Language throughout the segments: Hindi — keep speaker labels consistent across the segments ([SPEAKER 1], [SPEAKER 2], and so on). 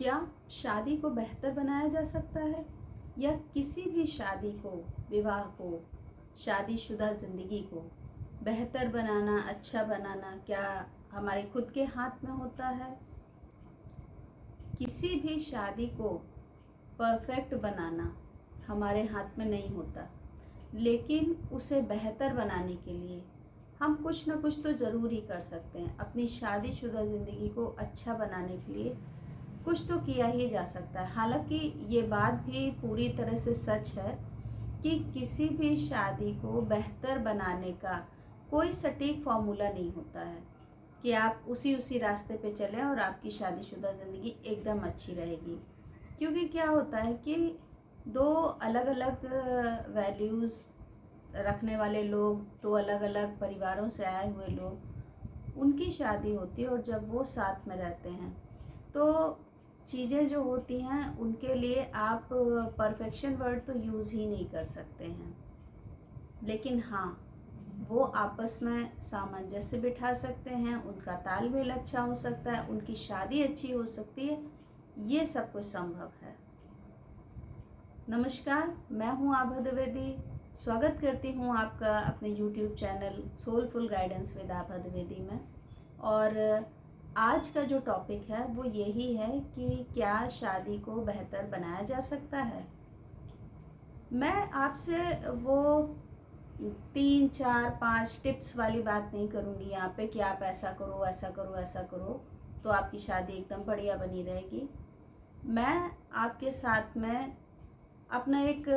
[SPEAKER 1] क्या शादी को बेहतर बनाया जा सकता है या किसी भी शादी को, विवाह को, शादीशुदा ज़िंदगी को बेहतर बनाना, अच्छा बनाना क्या हमारे खुद के हाथ में होता है? किसी भी शादी को परफेक्ट बनाना हमारे हाथ में नहीं होता, लेकिन उसे बेहतर बनाने के लिए हम कुछ ना कुछ तो ज़रूर ही कर सकते हैं। अपनी शादीशुदा ज़िंदगी को अच्छा बनाने के लिए कुछ तो किया ही जा सकता है। हालांकि ये बात भी पूरी तरह से सच है कि किसी भी शादी को बेहतर बनाने का कोई सटीक फॉर्मूला नहीं होता है कि आप उसी रास्ते पे चलें और आपकी शादीशुदा ज़िंदगी एकदम अच्छी रहेगी। क्योंकि क्या होता है कि दो अलग अलग वैल्यूज़ रखने वाले लोग, दो अलग अलग परिवारों से आए हुए लोग, उनकी शादी होती है और जब वो साथ में रहते हैं तो चीज़ें जो होती हैं उनके लिए आप परफेक्शन वर्ड तो यूज़ ही नहीं कर सकते हैं, लेकिन हाँ, वो आपस में सामंजस्य बिठा सकते हैं, उनका तालमेल अच्छा हो सकता है, उनकी शादी अच्छी हो सकती है। ये सब कुछ संभव है। नमस्कार, मैं हूँ आभा द्विवेदी। स्वागत करती हूँ आपका अपने YouTube channel Soulful Guidance with Abha Dwivedi में। और आज का जो टॉपिक है वो यही है कि क्या शादी को बेहतर बनाया जा सकता है। मैं आपसे वो 3 4 5 टिप्स वाली बात नहीं करूँगी यहाँ पे कि आप ऐसा करो, ऐसा करो, ऐसा करो तो आपकी शादी एकदम बढ़िया बनी रहेगी। मैं आपके साथ में अपना एक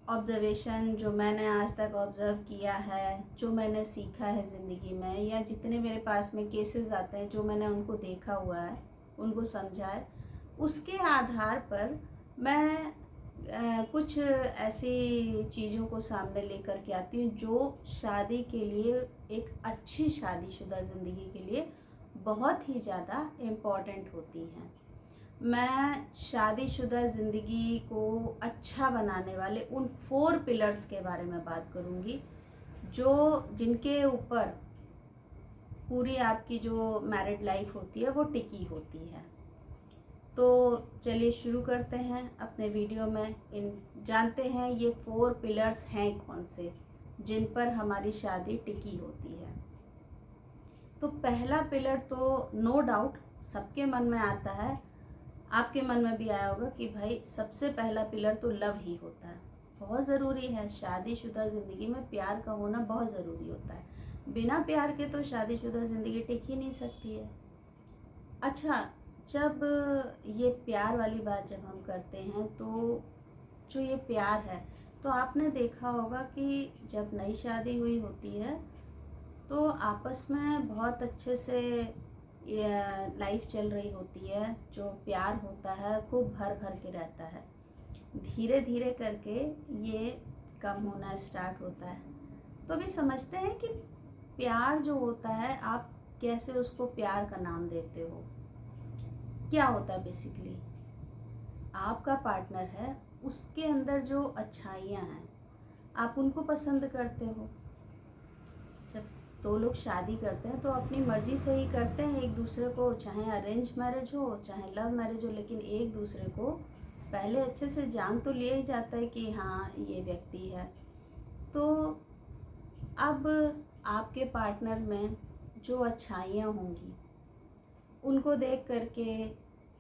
[SPEAKER 1] ऑब्ज़र्वेशन जो मैंने आज तक ऑब्ज़र्व किया है, जो मैंने सीखा है ज़िंदगी में, या जितने मेरे पास में केसेस आते हैं जो मैंने उनको देखा हुआ है, उनको समझा है, उसके आधार पर मैं कुछ ऐसी चीज़ों को सामने लेकर के आती हूँ जो शादी के लिए, एक अच्छी शादीशुदा ज़िंदगी के लिए बहुत ही ज़्यादा इम्पॉर्टेंट होती हैं। मैं शादीशुदा ज़िंदगी को अच्छा बनाने वाले उन 4 पिलर्स के बारे में बात करूँगी जो जिनके ऊपर पूरी आपकी जो मैरिड लाइफ होती है वो टिकी होती है। तो चलिए शुरू करते हैं अपने वीडियो में। जानते हैं ये 4 पिलर्स हैं कौन से जिन पर हमारी शादी टिकी होती है। तो पहला पिलर तो नो डाउट सबके मन में आता है, आपके मन में भी आया होगा कि भाई सबसे पहला पिलर तो लव ही होता है। बहुत ज़रूरी है, शादीशुदा ज़िंदगी में प्यार का होना बहुत ज़रूरी होता है। बिना प्यार के तो शादीशुदा ज़िंदगी टिक ही नहीं सकती है। अच्छा, जब ये प्यार वाली बात जब हम करते हैं तो जो ये प्यार है, तो आपने देखा होगा कि जब नई शादी हुई होती है तो आपस में बहुत अच्छे से ये लाइफ चल रही होती है। जो प्यार होता है खूब भर भर के रहता है। धीरे धीरे करके ये कम होना स्टार्ट होता है। तो अभी समझते हैं कि प्यार जो होता है, आप कैसे उसको प्यार का नाम देते हो। क्या होता है बेसिकली, आपका पार्टनर है, उसके अंदर जो अच्छाइयाँ हैं आप उनको पसंद करते हो। जब 2 लोग शादी करते हैं तो अपनी मर्ज़ी से ही करते हैं एक दूसरे को, चाहे अरेंज मैरिज हो चाहे लव मैरिज हो, लेकिन एक दूसरे को पहले अच्छे से जान तो लिया ही जाता है कि हाँ ये व्यक्ति है। तो अब आपके पार्टनर में जो अच्छाइयाँ होंगी उनको देख करके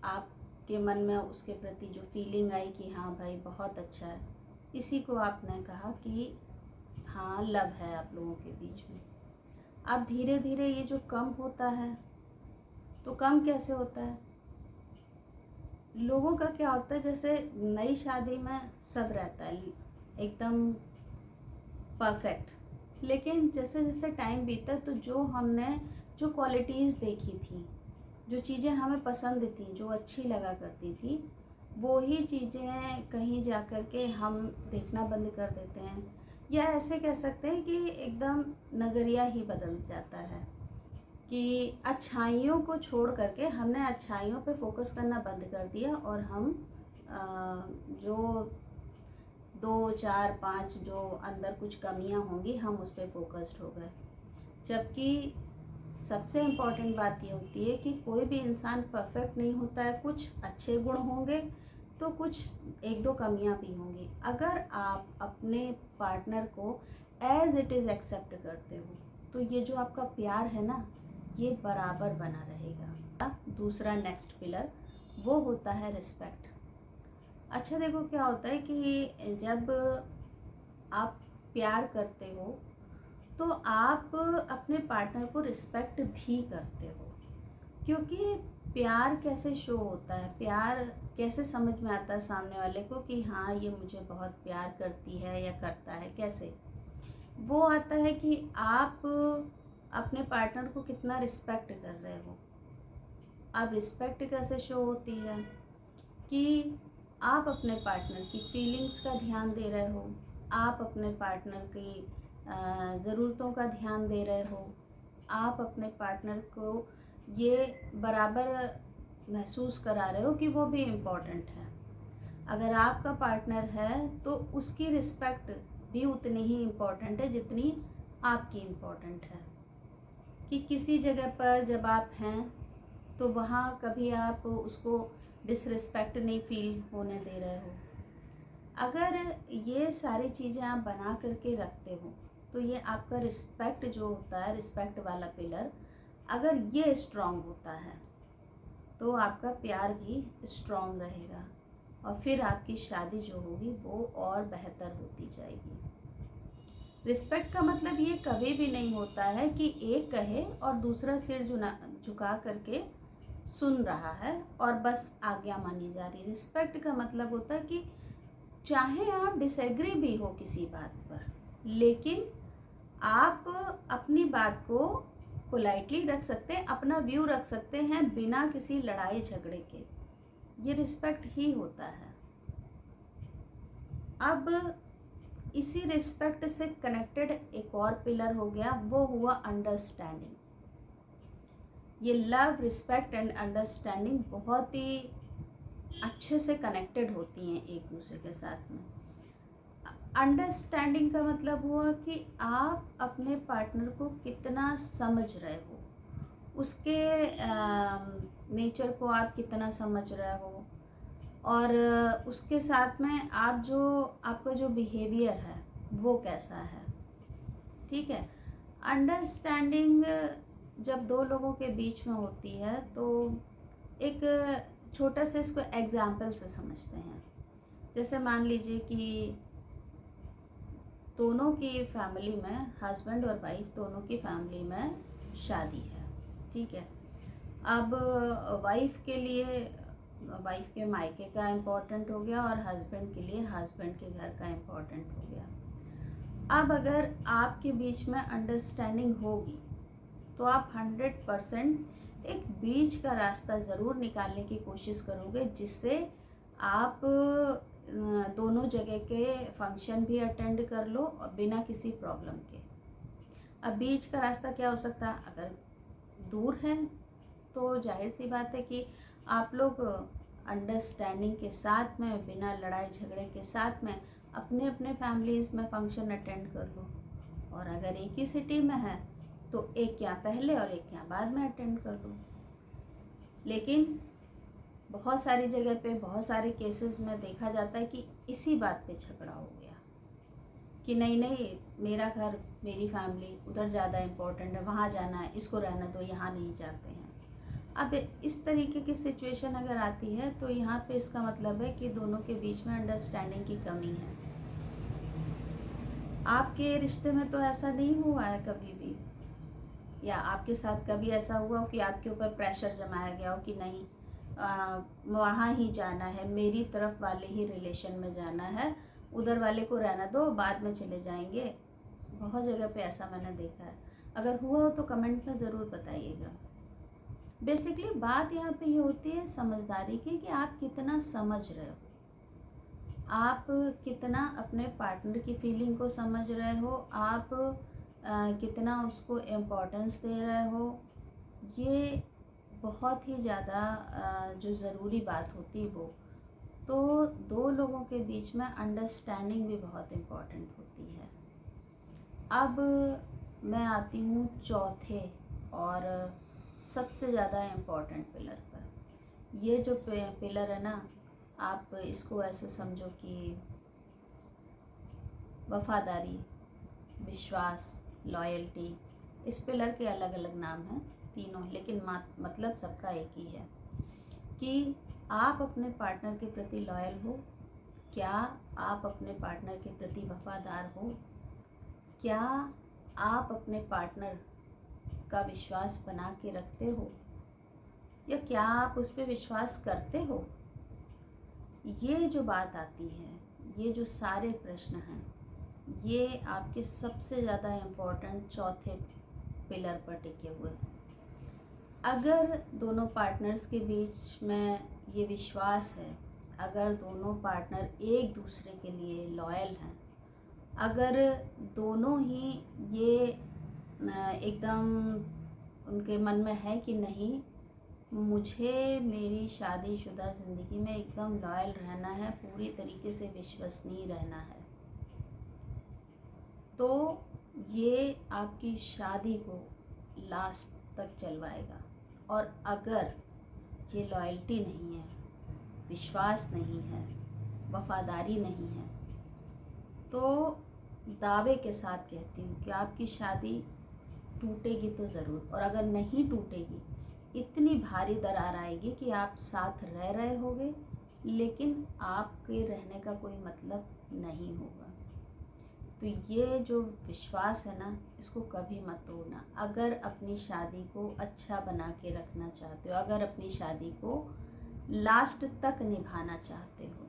[SPEAKER 1] आपके मन में उसके प्रति जो फीलिंग आई कि हाँ भाई बहुत अच्छा है, इसी को आपने कहा कि हाँ लव है आप लोगों के बीच में। अब धीरे धीरे ये जो कम होता है, तो कम कैसे होता है, लोगों का क्या होता है, जैसे नई शादी में सब रहता है एकदम परफेक्ट, लेकिन जैसे जैसे टाइम बीता तो जो हमने जो क्वालिटीज़ देखी थी, जो चीज़ें हमें पसंद थी, जो अच्छी लगा करती थी, वो ही चीज़ें कहीं जा कर के हम देखना बंद कर देते हैं, या ऐसे कह सकते हैं कि एकदम नज़रिया ही बदल जाता है कि अच्छाइयों को छोड़ करके हमने अच्छाइयों पे फोकस करना बंद कर दिया और हम जो 2 4 5 जो अंदर कुछ कमियां होंगी हम उस पर फोकस्ड हो गए। जबकि सबसे इम्पॉर्टेंट बात ये होती है कि कोई भी इंसान परफेक्ट नहीं होता है, कुछ अच्छे गुण होंगे तो कुछ एक दो कमियां भी होंगी। अगर आप अपने पार्टनर को एज इट इज़ एक्सेप्ट करते हो तो ये जो आपका प्यार है ना, ये बराबर बना रहेगा। दूसरा नेक्स्ट पिलर वो होता है रिस्पेक्ट। अच्छा देखो, क्या होता है कि जब आप प्यार करते हो तो आप अपने पार्टनर को रिस्पेक्ट भी करते हो, क्योंकि प्यार कैसे शो होता है, प्यार कैसे समझ में आता है सामने वाले को कि हाँ ये मुझे बहुत प्यार करती है या करता है। कैसे वो आता है कि आप अपने पार्टनर को कितना रिस्पेक्ट कर रहे हो। अब रिस्पेक्ट कैसे शो होती है कि आप अपने पार्टनर की फीलिंग्स का ध्यान दे रहे हो, आप अपने पार्टनर की ज़रूरतों का ध्यान दे रहे हो, आप अपने पार्टनर को ये बराबर महसूस करा रहे हो कि वो भी इम्पोर्टेंट है। अगर आपका पार्टनर है तो उसकी रिस्पेक्ट भी उतनी ही इम्पोर्टेंट है जितनी आपकी इम्पोर्टेंट है। कि किसी जगह पर जब आप हैं तो वहाँ कभी आप उसको डिसरिस्पेक्ट नहीं फील होने दे रहे हो। अगर ये सारी चीज़ें आप बना करके रखते हो तो ये आपका रिस्पेक्ट जो होता है, रिस्पेक्ट वाला पिलर, अगर ये स्ट्रॉन्ग होता है तो आपका प्यार भी स्ट्रॉन्ग रहेगा और फिर आपकी शादी जो होगी वो और बेहतर होती जाएगी। रिस्पेक्ट का मतलब ये कभी भी नहीं होता है कि एक कहे और दूसरा सिर झुका करके सुन रहा है और बस आज्ञा मानी जा रही। रिस्पेक्ट का मतलब होता है कि चाहे आप डिसएग्री भी हो किसी बात पर, लेकिन आप अपनी बात को पोलाइटली रख सकते हैं, अपना व्यू रख सकते हैं बिना किसी लड़ाई झगड़े के। ये रिस्पेक्ट ही होता है। अब इसी रिस्पेक्ट से कनेक्टेड एक और पिलर हो गया, वो हुआ अंडरस्टैंडिंग। ये लव, रिस्पेक्ट एंड अंडरस्टैंडिंग बहुत ही अच्छे से कनेक्टेड होती हैं एक दूसरे के साथ में। अंडरस्टैंडिंग का मतलब हुआ कि आप अपने पार्टनर को कितना समझ रहे हो, उसके नेचर को आप कितना समझ रहे हो, और उसके साथ में आपका जो बिहेवियर है वो कैसा है। ठीक है। अंडरस्टैंडिंग जब दो लोगों के बीच में होती है तो एक छोटा सा इसको एग्जाम्पल से समझते हैं। जैसे मान लीजिए कि दोनों की फैमिली में, हस्बैंड और वाइफ दोनों की फैमिली में शादी है। ठीक है। अब वाइफ के लिए वाइफ के मायके का इम्पोर्टेंट हो गया और हस्बैंड के लिए हस्बैंड के घर का इम्पोर्टेंट हो गया। अब अगर आपके बीच में अंडरस्टैंडिंग होगी तो आप 100% एक बीच का रास्ता ज़रूर निकालने की कोशिश करोगे, जिससे आप दोनों जगह के फंक्शन भी अटेंड कर लो और बिना किसी प्रॉब्लम के। अब बीच का रास्ता क्या हो सकता है? अगर दूर है तो जाहिर सी बात है कि आप लोग अंडरस्टैंडिंग के साथ में, बिना लड़ाई झगड़े के साथ में अपने अपने फैमिलीज़ में फंक्शन अटेंड कर लो। और अगर एक ही सिटी में है तो एक यहाँ पहले और एक यहाँ बाद में अटेंड कर लो। लेकिन बहुत सारी जगह पे, बहुत सारे केसेस में देखा जाता है कि इसी बात पे झगड़ा हो गया कि नहीं मेरा घर, मेरी फैमिली उधर ज़्यादा इम्पोर्टेंट है, वहाँ जाना है, इसको रहना दो, यहाँ नहीं जाते हैं। अब इस तरीके की सिचुएशन अगर आती है तो यहाँ पे इसका मतलब है कि दोनों के बीच में अंडरस्टैंडिंग की कमी है। आपके रिश्ते में तो ऐसा नहीं हुआ है कभी भी, या आपके साथ कभी ऐसा हुआ हो कि आपके ऊपर प्रेशर जमाया गया हो कि नहीं वहाँ ही जाना है, मेरी तरफ वाले ही रिलेशन में जाना है, उधर वाले को रहना दो, बाद में चले जाएंगे। बहुत जगह पे ऐसा मैंने देखा है। अगर हुआ हो तो कमेंट में ज़रूर बताइएगा। बेसिकली बात यहाँ पे ये होती है समझदारी की, कि आप कितना समझ रहे हो, आप कितना अपने पार्टनर की फीलिंग को समझ रहे हो, आप कितना उसको इम्पोर्टेंस दे रहे हो। ये बहुत ही ज़्यादा जो ज़रूरी बात होती है वो। तो दो लोगों के बीच में अंडरस्टैंडिंग भी बहुत इम्पोर्टेंट होती है। अब मैं आती हूँ चौथे और सबसे ज़्यादा इम्पोर्टेंट पिलर पर। ये जो पिलर है ना, आप इसको ऐसे समझो कि वफादारी, विश्वास, लॉयल्टी, इस पिलर के अलग अलग नाम हैं तीनों, लेकिन मतलब सबका एक ही है कि आप अपने पार्टनर के प्रति लॉयल हो। क्या आप अपने पार्टनर के प्रति वफादार हो? क्या आप अपने पार्टनर का विश्वास बना के रखते हो, या क्या आप उस पर विश्वास करते हो? ये जो बात आती है, ये जो सारे प्रश्न हैं, ये आपके सबसे ज़्यादा इम्पोर्टेंट चौथे पिलर पर टिके हुए हैं। अगर दोनों पार्टनर्स के बीच में ये विश्वास है, अगर दोनों पार्टनर एक दूसरे के लिए लॉयल हैं, अगर दोनों ही ये एकदम उनके मन में है कि नहीं, मुझे मेरी शादीशुदा ज़िंदगी में एकदम लॉयल रहना है, पूरी तरीके से विश्वसनीय रहना है, तो ये आपकी शादी को लास्ट तक चलवाएगा। और अगर ये लॉयल्टी नहीं है, विश्वास नहीं है, वफादारी नहीं है, तो दावे के साथ कहती हूँ कि आपकी शादी टूटेगी तो ज़रूर। और अगर नहीं टूटेगी, इतनी भारी दरार आएगी कि आप साथ रह रहे होगे, लेकिन आपके रहने का कोई मतलब नहीं होगा। तो ये जो विश्वास है ना, इसको कभी मत तोड़ना। अगर अपनी शादी को अच्छा बना के रखना चाहते हो, अगर अपनी शादी को लास्ट तक निभाना चाहते हो,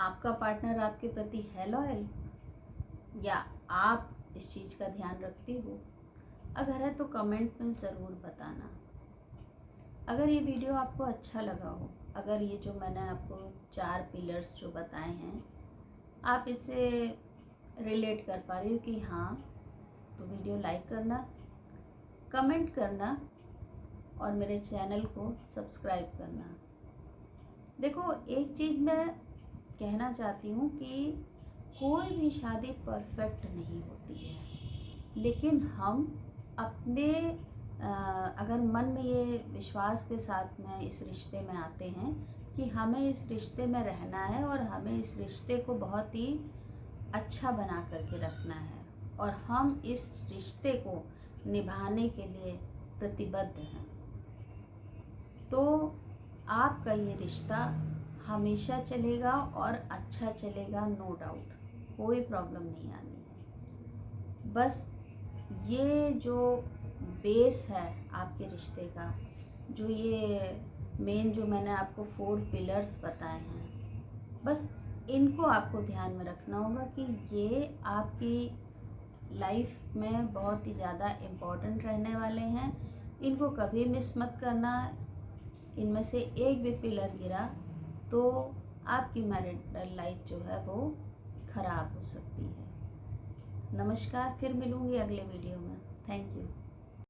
[SPEAKER 1] आपका पार्टनर आपके प्रति है लॉयल, या आप इस चीज़ का ध्यान रखती हो? अगर है तो कमेंट में ज़रूर बताना। अगर ये वीडियो आपको अच्छा लगा हो, अगर ये जो मैंने आपको 4 पिलर्स जो बताए हैं, आप इससे रिलेट कर पा रही हो कि हाँ, तो वीडियो लाइक करना, कमेंट करना और मेरे चैनल को सब्सक्राइब करना। देखो, एक चीज़ मैं कहना चाहती हूँ कि कोई भी शादी परफेक्ट नहीं होती है, लेकिन हम अपने अगर मन में ये विश्वास के साथ में इस रिश्ते में आते हैं कि हमें इस रिश्ते में रहना है और हमें इस रिश्ते को बहुत ही अच्छा बना करके रखना है, और हम इस रिश्ते को निभाने के लिए प्रतिबद्ध हैं, तो आपका ये रिश्ता हमेशा चलेगा और अच्छा चलेगा, नो डाउट, कोई प्रॉब्लम नहीं आनी है। बस ये जो बेस है आपके रिश्ते का, जो ये मेन जो मैंने आपको 4 पिलर्स बताए हैं, बस इनको आपको ध्यान में रखना होगा कि ये आपकी लाइफ में बहुत ही ज़्यादा इम्पोर्टेंट रहने वाले हैं। इनको कभी मिस मत करना। इनमें से एक भी पिलर गिरा तो आपकी मैरिटल लाइफ जो है वो ख़राब हो सकती है। नमस्कार, फिर मिलूँगी अगले वीडियो में। Thank you.